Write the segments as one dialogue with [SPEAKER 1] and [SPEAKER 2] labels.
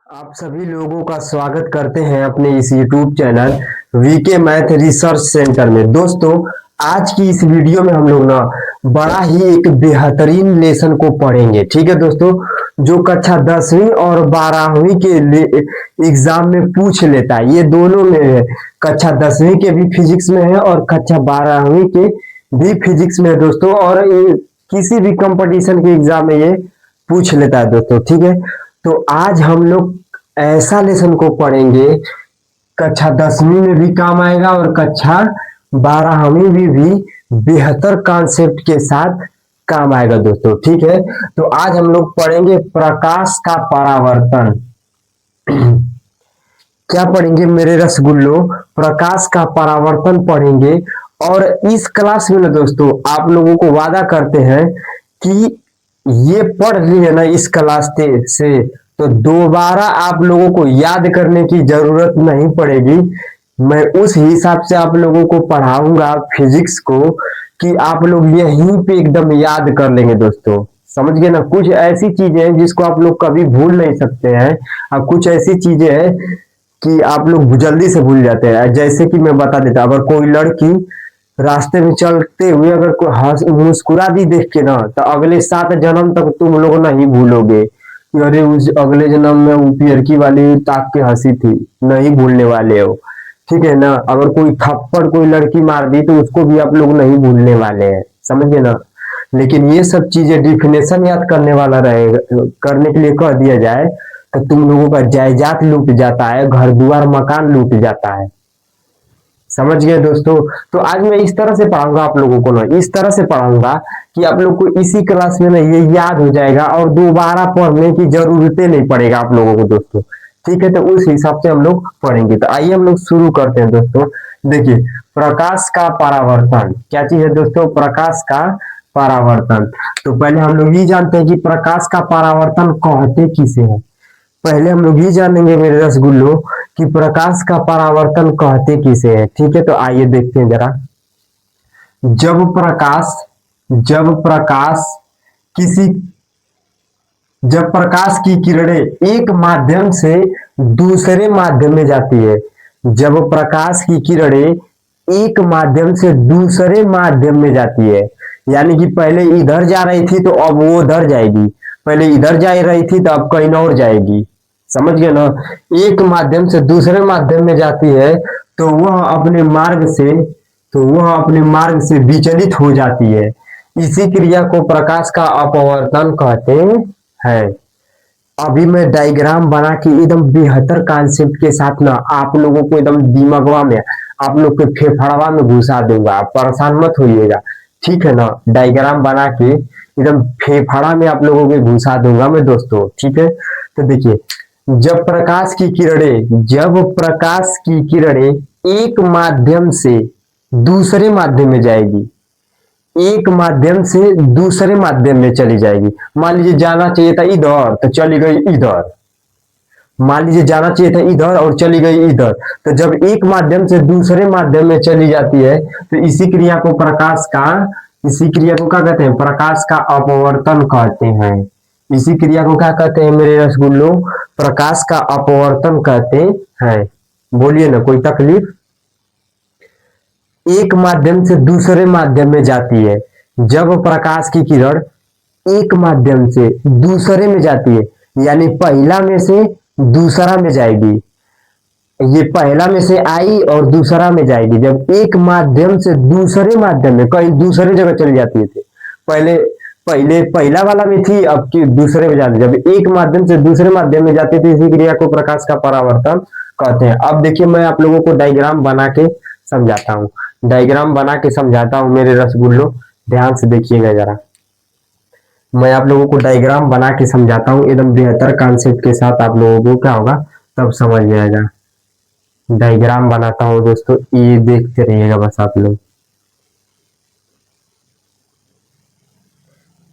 [SPEAKER 1] आप सभी लोगों का स्वागत करते हैं अपने इस YouTube channel VK math research centre में। दोस्तों, आज की इस वीडियो में हम लोग ना बड़ा ही एक बेहतरीन लेसन को पढ़ेंगे। ठीक है दोस्तों, जो कक्षा 10वीं और 12वीं के एग्जाम में पूछ लेता है। ये दोनों में है, कक्षा 10वीं के भी फिजिक्स में है और कक्षा 12वीं के भी फिजिक्स में है दोस्तों। और ये किसी भी कंपटीशन के एग्जाम में ये पूछ लेता है दोस्तों। ठीक है, तो आज हम लोग ऐसा लेसन को पढ़ेंगे, कक्षा 10वीं में भी काम आएगा और कक्षा 12वीं में भी बेहतर कॉन्सेप्ट के साथ काम आएगा दोस्तों। ठीक है, तो आज हम लोग पढ़ेंगे प्रकाश का परावर्तन। क्या पढ़ेंगे मेरे रसगुल्लो? प्रकाश का परावर्तन पढ़ेंगे। और इस क्लास में ना दोस्तों, आप लोगों को वादा करते हैं कि ये पढ़ लिए ना इस क्लास से तो दोबारा आप लोगों को याद करने की जरूरत नहीं पड़ेगी। मैं उस हिसाब से आप लोगों को पढ़ाऊंगा फिजिक्स को कि आप लोग यहीं पे एकदम याद कर लेंगे दोस्तों। समझ गए ना? कुछ ऐसी चीजें हैं जिसको आप लोग कभी भूल नहीं सकते हैं, और कुछ ऐसी चीजें हैं कि आप लोग जल्दी से भूल जाते हैं। जैसे कि मैं बता देता, अगर कोई लड़की रास्ते में चलते हुए अगर कोई मुस्कुरा दी देख के ना, तो अगले 7 जन्म तक तुम लोग नहीं भूलोगे कि अरे उस अगले जन्म में वो पियरकी वाली ताक के हंसी थी। नहीं भूलने वाले हो, ठीक है ना? अगर कोई थप्पड़ कोई लड़की मार दी तो उसको भी आप लोग नहीं भूलने वाले हैं। समझ गए ना? लेकिन ये सब चीजें डिफिनेशन याद करने वाला रहेगा, करने के लिए कह दिया जाए तो तुम लोगों का जायदाद लूट जाता है, घर द्वार मकान लूट जाता है। समझ गए दोस्तों? तो आज मैं इस तरह से पढ़ाऊंगा आप लोगों को ना, इस तरह से पढ़ाऊंगा कि आप लोग को इसी क्लास में ना ये याद हो जाएगा और दोबारा पढ़ने की जरूरत नहीं पड़ेगा आप लोगों को दोस्तों। ठीक है, तो उस हिसाब से हम लोग पढ़ेंगे। तो आइए हम लोग शुरू करते हैं दोस्तों। देखिए, प्रकाश का परावर्तन क्या चीज है दोस्तों? प्रकाश का परावर्तन। तो पहले हम लोग ये जानते हैं कि प्रकाश का परावर्तन कहते किसे है। पहले हम लोग ये जानेंगे मेरे रसगुल्लो कि प्रकाश का परावर्तन कहते किसे है। ठीक है, तो आइए देखते हैं जरा। जब प्रकाश जब प्रकाश किसी जब प्रकाश की किरणें एक माध्यम से दूसरे माध्यम में जाती है, जब प्रकाश की किरणें एक माध्यम से दूसरे माध्यम में जाती है, यानी कि पहले इधर जा रही थी तो अब वो उधर जाएगी, पहले इधर जा रही थी तो अब कहीं और जाएगी। समझ गए ना? एक माध्यम से दूसरे माध्यम में जाती है तो वह अपने मार्ग से विचलित हो जाती है। इसी क्रिया को प्रकाश का अपवर्तन कहते हैं। अभी मैं डायग्राम बना के एकदम बेहतर कॉन्सेप्ट के साथ ना आप लोगों को एकदम दिमागवा में, आप लोग के फेफड़वा में घुसा दूंगा। आप परेशान मत होइएगा, ठीक है ना? डायग्राम बना के एकदम फेफड़ा में आप लोगों के घुसा दूंगा मैं दोस्तों। ठीक है, तो देखिए, जब प्रकाश की किरणें एक माध्यम से दूसरे माध्यम में जाएगी, एक माध्यम से दूसरे माध्यम में चली जाएगी। मान लीजिए जाना चाहिए था इधर तो चली गई इधर, मान लीजिए जाना चाहिए था इधर और चली गई इधर। तो जब एक माध्यम से दूसरे माध्यम में चली जाती है तो इसी क्रिया को क्या कहते हैं? प्रकाश का अपवर्तन कहते हैं। इसी क्रिया को क्या कहते हैं मेरे रसगुल्लो? प्रकाश का अपवर्तन कहते हैं। बोलिए ना, कोई तकलीफ? एक माध्यम से दूसरे माध्यम में जाती है, जब प्रकाश की किरण एक माध्यम से दूसरे में जाती है, यानी पहला में से दूसरा में जाएगी। ये पहला में से आई और दूसरा में जाएगी। जब एक माध्यम से दूसरे माध्यम में कहीं दूसरे जगह चली जाती थी, पहले पहले पहला वाला में थी, अब की दूसरे में जाती। जब एक माध्यम से दूसरे माध्यम में जाती थी, इसी क्रिया को प्रकाश का परावर्तन कहते हैं। अब देखिए, मैं आप लोगों को डायग्राम बना के समझाता हूँ, डायग्राम बना के समझाता हूँ मेरे रसगुल्लो। ध्यान से देखिएगा जरा, मैं आप लोगों को डायग्राम बना के समझाता हूँ एकदम बेहतर कॉन्सेप्ट के साथ। आप लोगों को क्या होगा तब समझ में आएगा। डायग्राम बनाता हूँ दोस्तों, ये देखते रहिएगा बस आप लोग।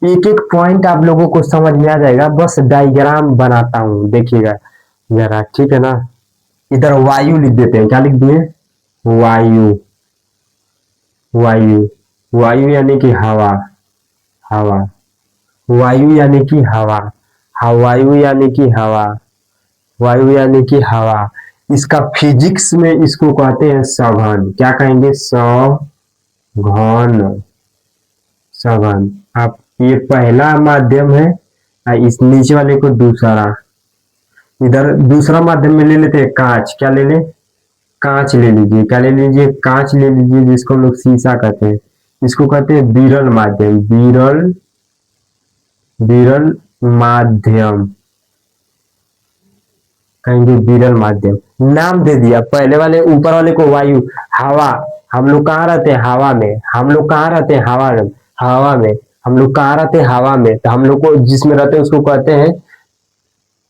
[SPEAKER 1] एक एक पॉइंट आप लोगों को समझ में आ जाएगा, बस डायग्राम बनाता हूँ, देखिएगा जरा। ठीक है ना? इधर वायु लिख देते हैं। क्या लिख दिए? वायु। वायु वायु यानी कि हवा, हवा। वायु यानी कि हवा, वायु यानी कि हवा। वायु यानी कि हवा। इसका फिजिक्स में इसको कहते हैं सघन। क्या कहेंगे? सघन। सघन। आप ये पहला माध्यम है और इस नीचे वाले को दूसरा। इधर दूसरा माध्यम में ले लेते हैं कांच। क्या ले लें? कांच ले लीजिए। क्या ले लीजिए? कांच ले लीजिए, जिसको हम लोग शीशा कहते हैं। इसको कहते हैं विरल माध्यम। विरल, विरल माध्यम कहेंगे, विरल माध्यम। नाम दे दिया पहले वाले, ऊपर वाले को वायु, हवा। हम लोग कहाँ रहते हैं? हवा में। हम लोग कहाँ रहते हैं? हवा में। हवा में। हम लोग कहाँ रहते हैं? हवा में। तो हम लोग को जिसमें रहते हैं उसको कहते हैं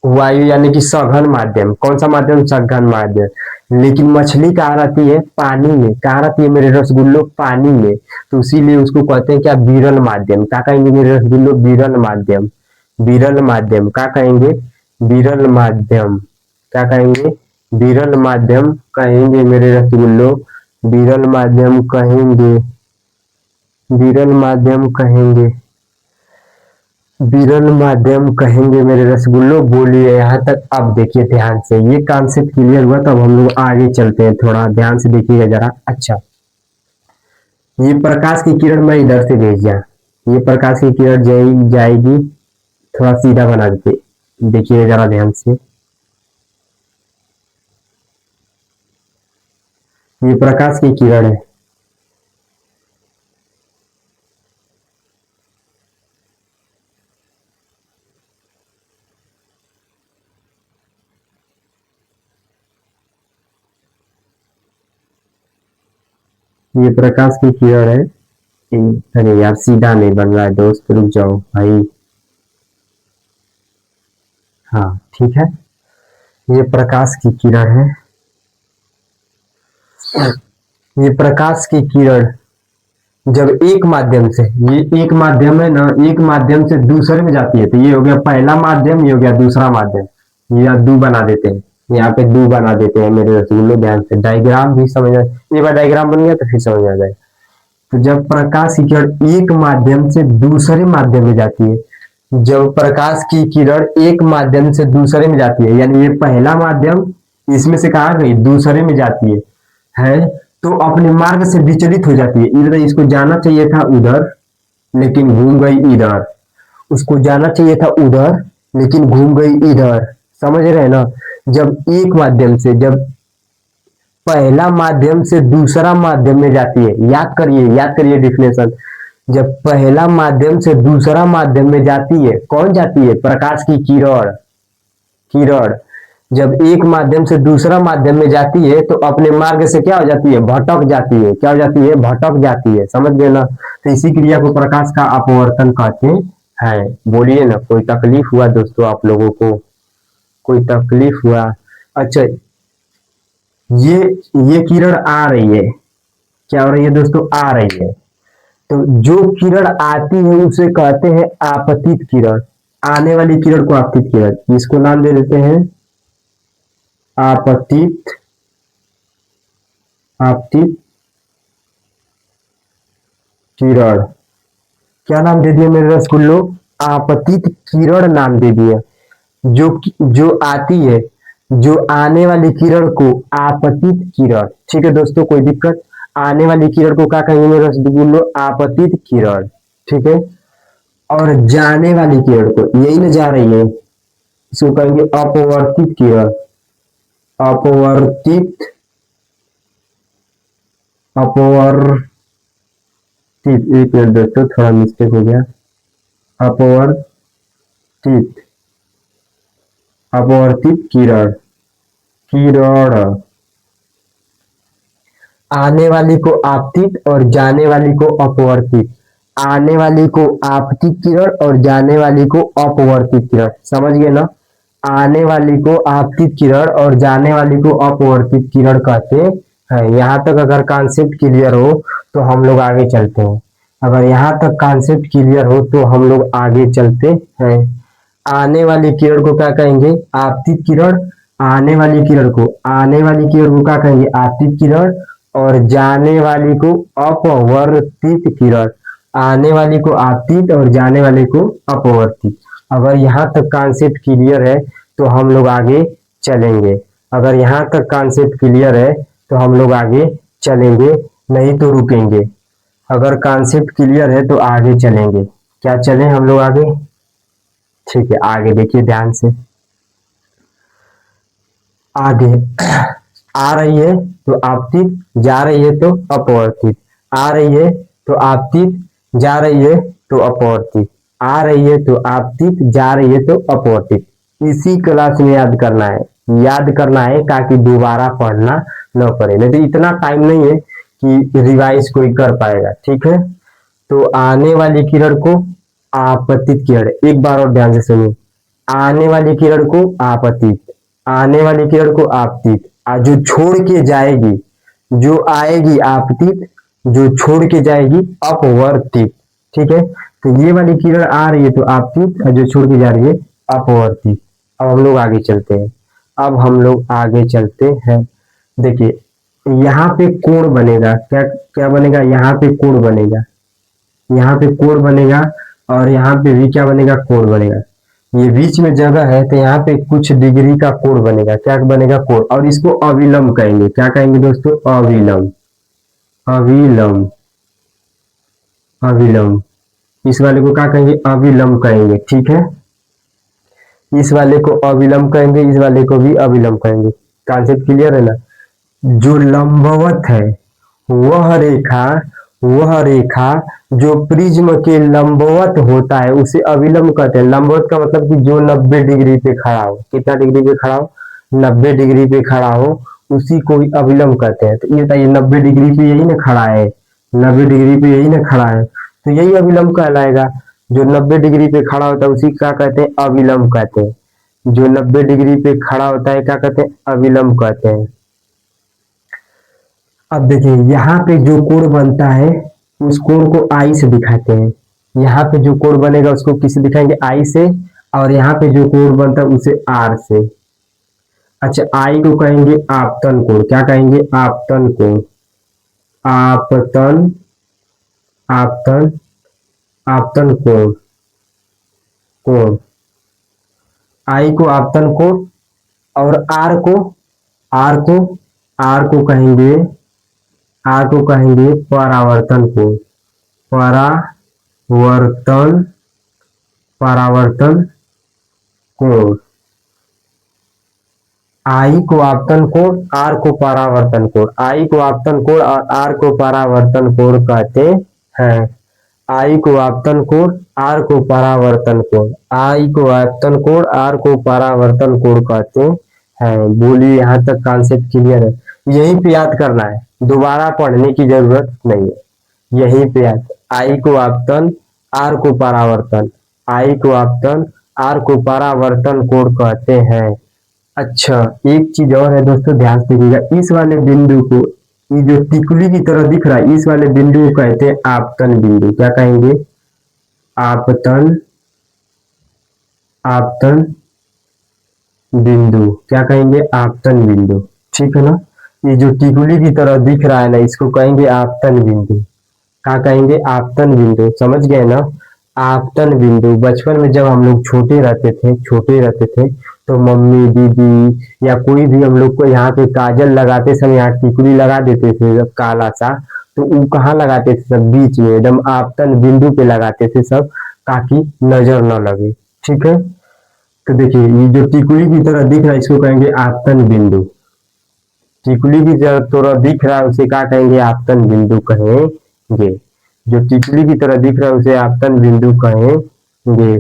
[SPEAKER 1] वायु यानी कि सघन माध्यम। कौन सा माध्यम? सघन माध्यम। लेकिन मछली कहाँ रहती है? पानी में। कहाँ रहती है मेरे रसगुल्लो? पानी में। तो इसीलिए उसको कहते हैं क्या? विरल माध्यम। क्या कहेंगे मेरे रसगुल्लो? विरल माध्यम। विरल माध्यम। क्या कहेंगे? विरल माध्यम। क्या कहेंगे? विरल माध्यम कहेंगे मेरे रसगुल्लो। विरल माध्यम कहेंगे। विरल माध्यम कहेंगे। विरल माध्यम कहेंगे मेरे रसगुल्लो। बोलिए यहाँ तक। अब देखिए ध्यान से, ये कॉन्सेप्ट क्लियर हुआ तो अब हम लोग आगे चलते हैं। थोड़ा ध्यान से देखिएगा जरा। अच्छा, ये प्रकाश की किरण मैं इधर से भेज दिया। ये प्रकाश की किरण जाएगी, थोड़ा सीधा बना देते। देखिए जरा ध्यान से, ये प्रकाश की किरण है। ये प्रकाश की किरण है। अरे यार सीधा नहीं बन रहा है दोस्त, रुक जाओ भाई। हाँ ठीक है, ये प्रकाश की किरण है। ये प्रकाश की किरण जब एक माध्यम से, ये एक माध्यम है ना, एक माध्यम से दूसरे में जाती है, तो ये हो गया पहला माध्यम, ये हो गया दूसरा माध्यम। ये यहाँ दू बना देते हैं, यहाँ पे दू बना देते हैं मेरे रसगुल्ले। ध्यान से डायग्राम भी समझ आए, एक बार डायग्राम बन गया तो फिर समझ आ जाए। तो जब प्रकाश की किरण एक माध्यम से दूसरे माध्यम में जाती है, जब प्रकाश की किरण एक माध्यम से दूसरे में जाती है, यानी ये पहला माध्यम इसमें से कहा गई दूसरे में जाती है तो अपने मार्ग से विचलित हो जाती है। इधर इसको जाना चाहिए था उधर, लेकिन घूम गई इधर। उसको जाना चाहिए था उधर, लेकिन घूम गई इधर। समझ रहे हैं ना? जब एक माध्यम से, जब पहला माध्यम से दूसरा माध्यम में जाती है, याद करिए डिफिनेशन। जब पहला माध्यम से दूसरा माध्यम में जाती है, कौन जाती है? प्रकाश की किरण। किरण जब एक माध्यम से दूसरा माध्यम में जाती है तो अपने मार्ग से क्या हो जाती है? भटक जाती है। क्या हो जाती है? भटक जाती है। समझ गए ना? तो इसी क्रिया को प्रकाश का अपवर्तन कहते हैं। बोलिए ना, कोई तकलीफ हुआ दोस्तों आप लोगों को? कोई तकलीफ हुआ? अच्छा, ये ये किरण आ रही है। क्या हो रही है दोस्तों? आ रही है। तो जो किरण आती है उसे कहते हैं आपतित किरण। आने वाली किरण को आपतित किरण, इसको नाम दे देते हैं आपतित। आपतित किरण। क्या नाम दे दिया मेरे रसगुल्लो? आपतित किरण नाम दे दिया। जो जो आती है, जो आने वाली किरण को आपतित किरण। ठीक है दोस्तों, कोई दिक्कत? आने वाली किरण को क्या कहेंगे मेरे रसगुल्लो? आपतित किरण। ठीक है। और जाने वाली किरण को, यही ना जा रही है, इसको कहेंगे अपवर्तित किरण। अपवर्तित, अपवर्तित। एक मिनट दोस्तों, थोड़ा मिस्टेक हो गया। अपवर्तित, अपवर्तित किरण। किरण आने वाली को आपतित और जाने वाली को अपवर्तित। आने वाली को आपतित किरण और जाने वाली को अपवर्तित किरण। समझ गए ना? आने वाली को आपतित किरण और जाने वाली को अपवर्तित किरण कहते हैं। यहाँ तक अगर कॉन्सेप्ट क्लियर हो तो हम लोग आगे चलते हैं। अगर यहाँ तक कॉन्सेप्ट क्लियर हो तो हम लोग आगे चलते हैं। आने वाली किरण को क्या कहेंगे? आपतित किरण। आने वाली किरण को, आने वाली किरण को क्या कहेंगे? आपतित किरण। और जाने वाली को अपवर्तित किरण। आने वाली को आपतित और जाने वाले को अपवर्तित। अगर यहाँ तक कॉन्सेप्ट क्लियर है तो हम लोग आगे चलेंगे। अगर यहाँ तक कॉन्सेप्ट क्लियर है तो हम लोग आगे चलेंगे, नहीं तो रुकेंगे। अगर कॉन्सेप्ट क्लियर है तो आगे चलेंगे। क्या चलें हम लोग आगे? ठीक है, आगे देखिए ध्यान से। आगे आ रही है तो आपतित, जा रही है तो अपवर्तित। आ रही है तो आपतित, जा रही है तो अपवर्तित। आ रही है तो आपतित, जा रही है तो अपवर्तित। इसी क्लास में याद करना है, याद करना है ताकि दोबारा पढ़ना न पड़े। नहीं तो इतना टाइम नहीं है कि रिवाइज कोई कर पाएगा। ठीक है, तो आने वाली किरण को आपतित किरण, एक बार और ध्यान से सुनिए। आने वाली किरण को आपतित, आने वाली किरण को आपतित, जो छोड़ के जाएगी, जो आएगी आपतित, जो छोड़ के जाएगी अपवर्तित। ठीक है, तो ये वाली किरण आ रही है तो आपतित, और जो छोड़ के जा रही है अपवर्तित। अब हम लोग आगे चलते हैं। अब हम लोग आगे चलते हैं। देखिए यहाँ पे कोण बनेगा, क्या क्या बनेगा? यहाँ पे कोण बनेगा, यहाँ पे कोण बनेगा, और यहाँ पे भी क्या बनेगा? कोण बनेगा। ये बीच में जगह है तो यहाँ पे कुछ डिग्री का कोण बनेगा। क्या बनेगा? कोण। और इसको अविलंब कहेंगे। क्या कहेंगे दोस्तों? अविलंब, अविलंब, अविलंब। इस वाले को क्या कहेंगे? अविलंब कहेंगे। ठीक है, इस वाले को अविलंब कहेंगे, इस वाले को भी अविलंब कहेंगे। कॉन्सेप्ट क्लियर है ना? जो लंबवत है वह रेखा, वह रेखा जो प्रिज्म के लंबवत होता है उसे अविलंब कहते हैं। लंबवत का मतलब कि जो 90 डिग्री पे खड़ा हो। कितना डिग्री पे खड़ा हो? 90 डिग्री पे खड़ा हो, उसी को ही अविलंब कहते हैं। तो ये बताइए 90 डिग्री पे यही ना खड़ा है, 90 डिग्री पे यही ना खड़ा है, तो यही अविलंब कहलाएगा। जो 90 डिग्री पे खड़ा होता है उसी क्या कहते हैं? अविलंब कहते हैं। जो 90 डिग्री पे खड़ा होता है क्या कहते हैं? अविलंब कहते हैं। अब देखिए यहाँ पे जो कोण बनता है उस कोण को आई से दिखाते हैं। यहाँ पे जो कोण बनेगा उसको किसे दिखाएंगे? आई से। और यहाँ पे जो कोण बनता है उसे आर से। अच्छा, आई को कहेंगे आपतन कोण। क्या कहेंगे? आपतन कोण। आपतन, आपतन, आपतन कोण, कोण। आई को आपतन कोण, और आर को, आर को, आर को कहेंगे, आर को कहेंगे परावर्तन कोण। परावर्तन, परावर्तन कोण। आई को आपतन कोण, आर को परावर्तन कोण। आई को आपतन कोण और आर को परावर्तन कोण कहते हैं। आई को आपतन कोण, आर को परावर्तन कोण। आई को आपतन कोण, आर को परावर्तन कोण कहते हैं। बोलिए यहाँ तक कॉन्सेप्ट क्लियर है? यहीं पे याद करना है, दोबारा पढ़ने की जरूरत नहीं है। यहीं पे याद। आई को आपतन, आर को परावर्तन। आई को आपतन, आर को परावर्तन कोण कहते हैं। अच्छा, एक चीज और है दोस्तों, ध्यान से देखिएगा। इस वाले बिंदु को, ये जो टिकुली की तरह दिख रहा है, इस वाले बिंदु को कहते हैं आपतन बिंदु। क्या कहेंगे? आपतन, आपतन बिंदु। क्या कहेंगे? आपतन बिंदु। ठीक है ना? ये जो टिकुली की तरह दिख रहा है ना, इसको कहेंगे आपतन बिंदु। क्या कहेंगे? आपतन बिंदु। समझ गए ना? आपतन बिंदु। बचपन में जब हम लोग छोटे रहते थे, छोटे रहते थे, तो मम्मी, दीदी या कोई भी हम लोग को यहाँ पे काजल लगाते समय यहाँ टिकुली लगा देते थे जब काला सा, तो वो कहाँ लगाते थे? सब बीच में, एकदम आपतन बिंदु पे लगाते थे सब, ताकि नजर न लगे। ठीक है, तो देखिए ये जो टिकुली की तरह दिख रहा है इसको कहेंगे आपतन बिंदु। टिकुली की तरह दिख रहा है उसे क्या कहेंगे? आपतन बिंदु कहेंगे। जो टिकुली की तरह दिख रहा है उसे आपतन बिंदु कहेंगे।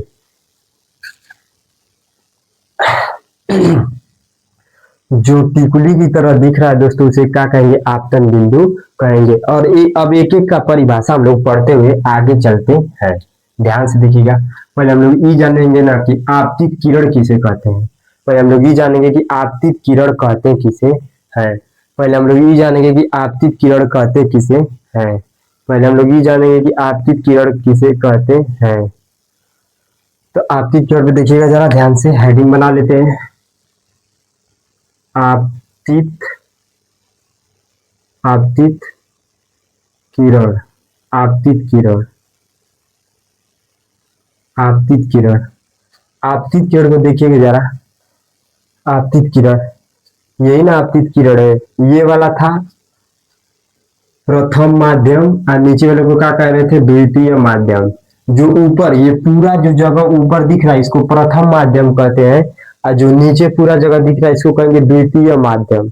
[SPEAKER 1] जो टिकुली की तरह दिख रहा है दोस्तों उसे क्या कहेंगे? आपतन बिंदु कहेंगे। और अब एक एक का परिभाषा हम लोग पढ़ते हुए आगे चलते हैं। ध्यान से देखिएगा। पहले हम लोग ये जानेंगे ना कि आपतित किरण किसे कहते हैं। पहले हम लोग ये जानेंगे कि आपतित किरण कहते किसे हैं। पहले हम लोग ये जानेंगे कि आपतित किरण कहते किसे हैं। पहले हम लोग ये जानेंगे कि आपतित किरण किसे कहते हैं। तो आपतित किरण पे देखिएगा जरा ध्यान से, हेडिंग बना लेते हैं। आपतित, आपतित किरण, आपतित किरण, आपतित किरण। आपतित किरण को देखिएगा जरा। आपतित किरण, यही ना आपतित किरण है। ये वाला था प्रथम माध्यम और नीचे वाले को क्या कह रहे थे, द्वितीय माध्यम। जो ऊपर ये पूरा जो जगह ऊपर दिख रहा है इसको प्रथम माध्यम कहते हैं, और जो नीचे पूरा जगह दिख रहा है इसको कहेंगे द्वितीय माध्यम।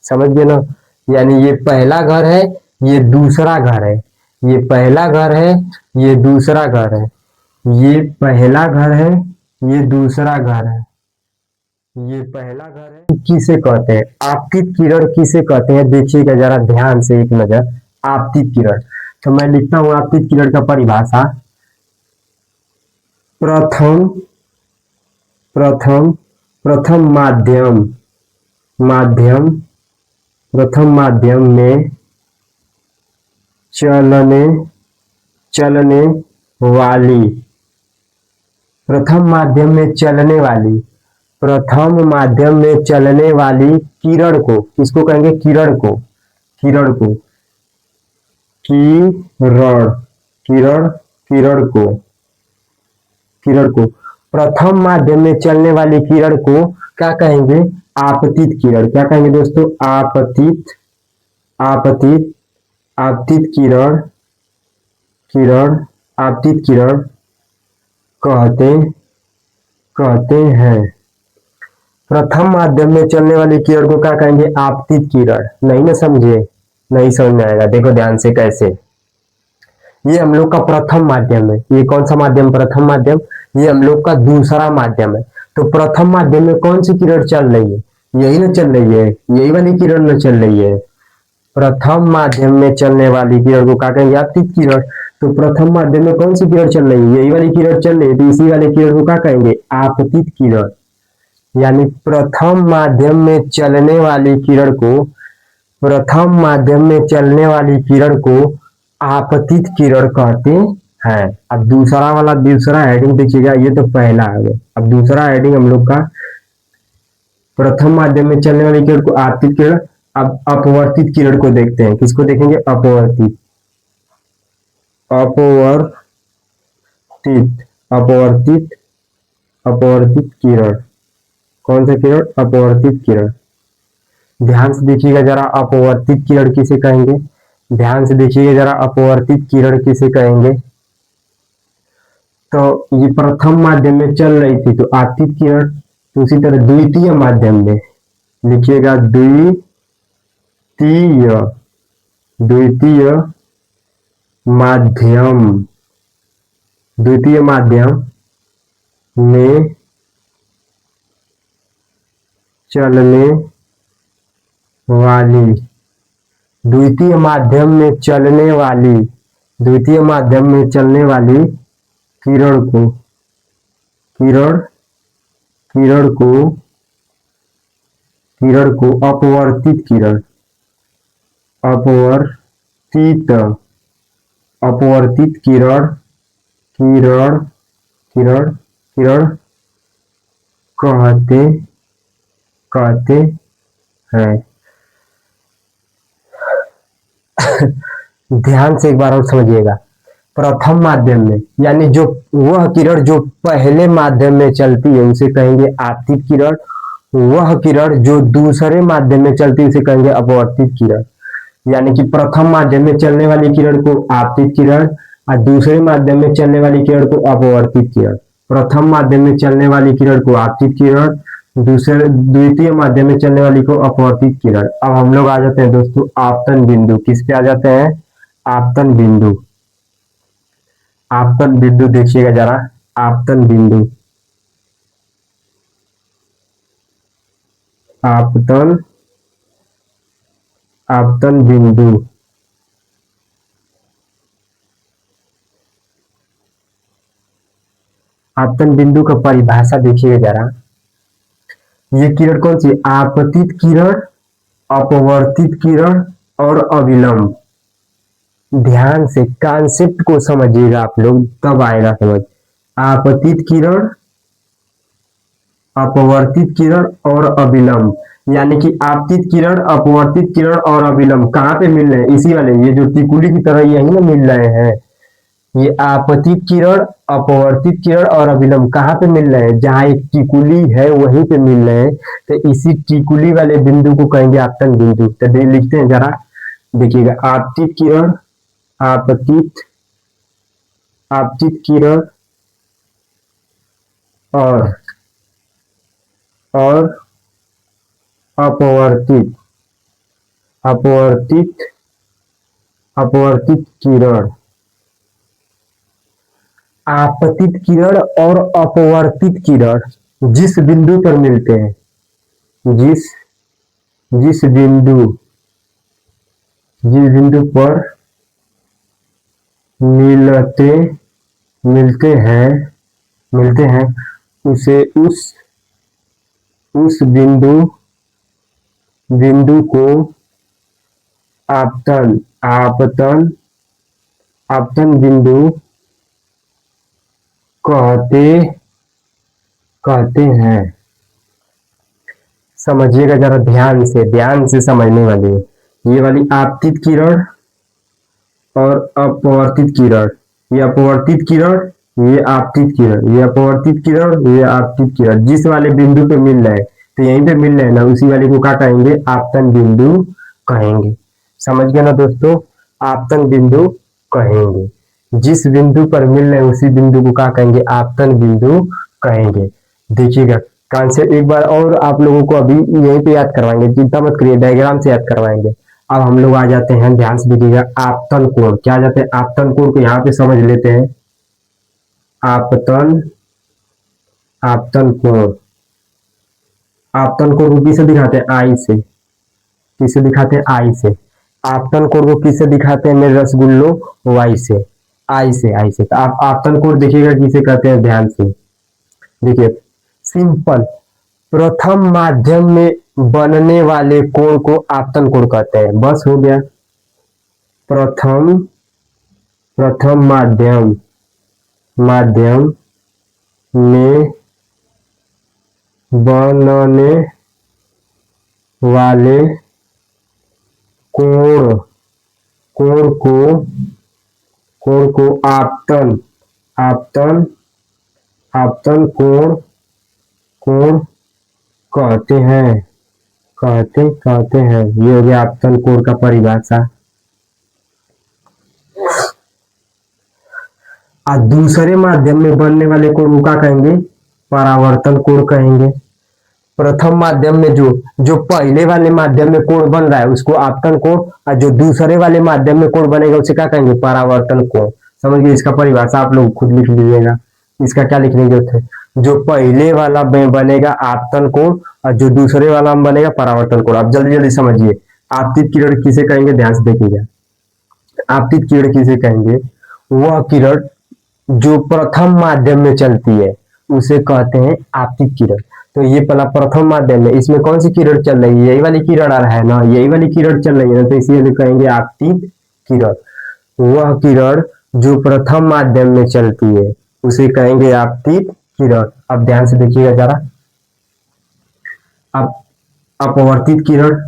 [SPEAKER 1] समझ गए ना। यानी ये पहला घर है, ये दूसरा घर है, ये पहला घर है, ये दूसरा घर है, ये पहला घर है, ये दूसरा घर है, ये पहला घर है। किसे कहते हैं आपतित किरण, किसे कहते हैं देखिएगा जरा ध्यान से एक नजर। आपतित किरण, तो मैं लिखता हूं आपतित किरण का परिभाषा। प्रथम प्रथम प्रथम माध्यम, माध्यम प्रथम माध्यम में चलने चलने वाली, प्रथम माध्यम में चलने वाली, प्रथम माध्यम में चलने वाली किरण को, किसको कहेंगे, किरण को, किरण को, किरण, किरण, किरण को, किरण को, प्रथम माध्यम में चलने वाली किरण को क्या कहेंगे, आपतित किरण। क्या कहेंगे दोस्तों, आपतित, आपतित, आपतित किरण, किरण, आपतित किरण कहते कहते हैं। प्रथम माध्यम में चलने वाली किरण को क्या कहेंगे, आपतित किरण। नहीं ना समझे, नहीं समझ में आएगा, देखो ध्यान से कैसे। ये हम लोग का प्रथम माध्यम है, ये कौन सा माध्यम, प्रथम माध्यम, ये हम लोग का दूसरा माध्यम है। तो प्रथम माध्यम में कौन सी किरण चल रही है, यही ना चल रही है, यही वाली किरण ना चल रही है। प्रथम माध्यम में चलने वाली किरण को क्या कहेंगे, आपतित किरण। तो प्रथम माध्यम में कौन सी किरण चल रही है, यही वाली किरण चल रही है, तो इसी वाली किरण को क्या कहेंगे, आपतित किरण। यानी प्रथम माध्यम में चलने वाली किरण को, प्रथम माध्यम में चलने वाली किरण को आपतित किरण कहते हैं। अब दूसरा वाला, दूसरा हेडिंग देखिएगा, ये तो पहला है, अब दूसरा हेडिंग हम लोग का प्रथम माध्यम में चलने वाली किरण को आपतित किरण। अब अपवर्तित किरण को देखते हैं, किसको देखेंगे, अपवर्तित, अपवर्तित, अपवर्तित, अपवर्तित किरण। कौन सा किरण, अपवर्तित किरण। ध्यान से देखिएगा जरा, अपवर्तित किरण किसे कहेंगे, ध्यान से देखिएगा जरा, अपवर्तित किरण किसे कहेंगे। तो ये प्रथम माध्यम में चल रही थी तो आपतित किरण, तो उसी तरह द्वितीय माध्यम में लिखिएगा, द्वितीय, द्वितीय माध्यम, द्वितीय माध्यम में चलने वाली, द्वितीय माध्यम में चलने वाली, द्वितीय माध्यम में चलने वाली किरण को, किरण, किरण को, किरण को अपवर्तित किरण, अपवर्तित, अपवर्तित किरण, किरण, किरण, किरण कहते कहते हैं। ध्यान से एक बार और समझिएगा। प्रथम माध्यम में यानी जो वह किरण जो पहले माध्यम में चलती है उसे कहेंगे आपतित किरण, वह किरण जो दूसरे माध्यम में चलती है उसे कहेंगे अपवर्तित किरण। यानी कि प्रथम माध्यम में चलने वाली किरण को आपतित किरण और दूसरे माध्यम में चलने वाली किरण को अपवर्तित किरण। प्रथम माध्यम में चलने वाली किरण को आपतित किरण, दूसरे द्वितीय माध्यम में चलने वाली को अपवर्तित किरण। अब हम लोग आ जाते हैं दोस्तों आपतन बिंदु, किस पे आ जाते हैं, आपतन बिंदु। आपतन बिंदु देखिएगा जरा, आपतन बिंदु, आपतन, आपतन बिंदु। आपतन बिंदु का परिभाषा देखिएगा जरा। ये किरण कौन सी, आपतित किरण, अपवर्तित किरण और अविलंब। ध्यान से कॉन्सेप्ट को समझिएगा आप लोग, तब आएगा समझ। आपतित किरण, अपवर्तित किरण और अविलंब। यानी कि आपतित किरण, अपवर्तित किरण और अविलंब कहाँ पे मिल रहे हैं, इसी वाले, ये जो टिकुली की तरह यही ना मिल रहे हैं, ये आपतित किरण, अपवर्तित किरण और अभिलंब कहाँ पे मिल रहे हैं? जहाँ एक टिकुली है वहीं पे मिल रहे हैं। तो इसी टिकुली वाले बिंदु को कहेंगे आपतन बिंदु। तो लिखते हैं जरा, देखिएगा, आपतित किरण, आपतित आपतित किरण और और अपवर्तित अपवर्तित अपवर्तित किरण। आपतित किरण और अपवर्तित किरण जिस बिंदु पर मिलते हैं, जिस जिस बिंदु जिस बिंदु पर मिलते मिलते हैं मिलते हैं उसे उस बिंदु बिंदु को आपतन आपतन आपतन बिंदु कहते कहते हैं। समझिएगा जरा, ध्यान से समझने वाली है। ये वाली आपतित किरण और अपवर्तित किरण, ये अपवर्तित किरण, ये आपतित किरण, ये अपवर्तित किरण, ये आपतित किरण जिस वाले बिंदु पे मिल रहे हैं, तो यहीं पे मिल रहे हैं ना, उसी वाले को क्या कहेंगे? आपतन बिंदु कहेंगे। समझ गए ना दोस्तों? आपतन बिंदु कहेंगे। जिस बिंदु पर मिल रहे हैं उसी बिंदु को क्या कहेंगे? आपतन बिंदु कहेंगे। देखिएगा कॉन्सेप्ट एक बार और आप लोगों को अभी यहीं पे याद करवाएंगे, चिंता मत करिए, डायग्राम से याद करवाएंगे। अब हम लोग आ जाते हैं, ध्यान से देखिएगा, आपतन कोण। क्या आ जाते हैं? आपतन कोण को यहाँ पे समझ लेते हैं। आपतन आपतन कोण, आपतन कोण को किसे दिखाते हैं? आई से। किसे दिखाते हैं? आई से। आपतन कोण को किसे दिखाते हैं मेरे रसगुल्लो? वाई से। आई से, आई से। तो आप आपतन कोण देखिएगा किसे कहते हैं, ध्यान से देखिए। सिंपल, प्रथम माध्यम में बनने वाले कोण को आपतन कोण कहते हैं। बस हो गया। प्रथम प्रथम माध्यम माध्यम में बनने वाले कोण कोण को कोण को आपतन आपतन आपतन कोण कोण कहते हैं कहते हैं। ये हो गया आपतन कोण का परिभाषा। और दूसरे माध्यम में बनने वाले कोण को क्या कहेंगे? परावर्तन कोण कहेंगे। प्रथम माध्यम में जो पहले वाले माध्यम में कोण बन रहा है उसको आपतन कोण, और जो दूसरे वाले माध्यम में कोण बनेगा उसे क्या कहेंगे? परावर्तन कोण। समझ गए? इसका परिभाषा आप लोग खुद लिख लीजिएगा, इसका क्या लिखने की जरूरत है। जो पहले वाला में बनेगा आपतन कोण और जो दूसरे वाला में बनेगा परावर्तन कोण। आप जल्दी जल्दी समझिए। आपतित किरण किसे कहेंगे? ध्यान से देखिएगा, आपतित किरण किसे कहेंगे? वह किरण जो प्रथम माध्यम में चलती है उसे कहते हैं आपतित किरण। तो ये पहला प्रथम माध्यम में, इसमें कौन सी किरण चल रही है? यही वाली किरण आ रहा है ना, यही वाली किरण चल रही है ना, तो इसीलिए कहेंगे आपतित किरण। वह किरण जो प्रथम माध्यम में चलती है उसे कहेंगे आपतित किरण। अब ध्यान से देखिएगा जरा। अब अपवर्तित किरण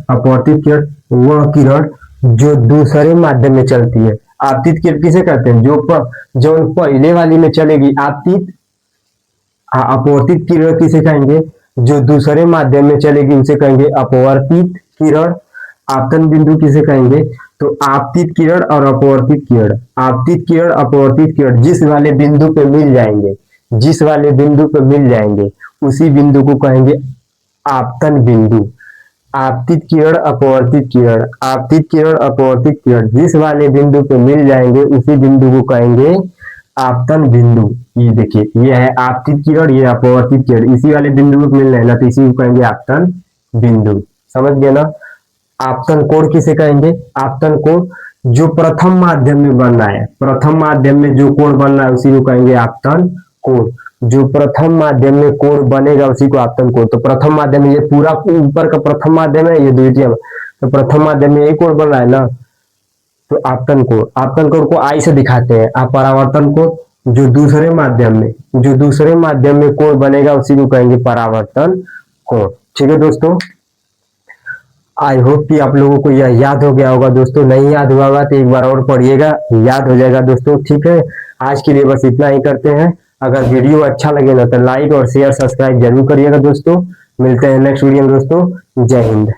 [SPEAKER 1] वह किरण जो दूसरे माध्यम में चलती है। आपतित किरण किसे कहते हैं? जो पहले वाली में चलेगी आपतित। अपवर्तित किरण किसे कहेंगे? जो दूसरे माध्यम में चलेगी उसे कहेंगे अपवर्तित किरण। आपतन बिंदु किसे कहेंगे? तो आपतित किरण और अपवर्तित किरण, आपतित किरण अपवर्तित किरण जिस वाले बिंदु पे मिल जाएंगे, जिस वाले बिंदु पे मिल जाएंगे उसी बिंदु को कहेंगे आपतन बिंदु। आपतित किरण अपवर्तित किरण, आपतित किरण अपवर्तित किरण जिस वाले बिंदु पे मिल जाएंगे उसी बिंदु को कहेंगे आपतन बिंदु। ये देखिए, ये है आपतित किरण, ये अपवर्तित किरण, इसी वाले बिंदु पे मिल रहे हैं ना, तो इसी को कहेंगे आपतन बिंदु। समझ गए ना? आपतन कोण किसे कहेंगे? आपतन कोण जो प्रथम माध्यम में बन रहा है, प्रथम माध्यम में जो कोण बन रहा है उसी को कहेंगे आपतन कोण। जो प्रथम माध्यम में कोण बनेगा उसी को आपतन कोण। तो प्रथम माध्यम में ये पूरा ऊपर का प्रथम माध्यम है, ये द्वितीय, तो प्रथम माध्यम में यही कोण बन रहा है ना, तो आपतन कोण। आपतन कोण को आई से दिखाते हैं। आप परावर्तन कोण जो दूसरे माध्यम में कोण बनेगा उसी को कहेंगे परावर्तन कोण। ठीक है दोस्तों, आई होप कि आप लोगों को यह याद हो गया होगा दोस्तों। नहीं याद हुआ होगा तो एक बार और पढ़िएगा, याद हो जाएगा दोस्तों। ठीक है, आज के लिए बस इतना ही करते हैं। अगर वीडियो अच्छा लगे ना तो लाइक और शेयर सब्सक्राइब जरूर करिएगा दोस्तों। मिलते हैं नेक्स्ट वीडियो में दोस्तों। जय हिंद।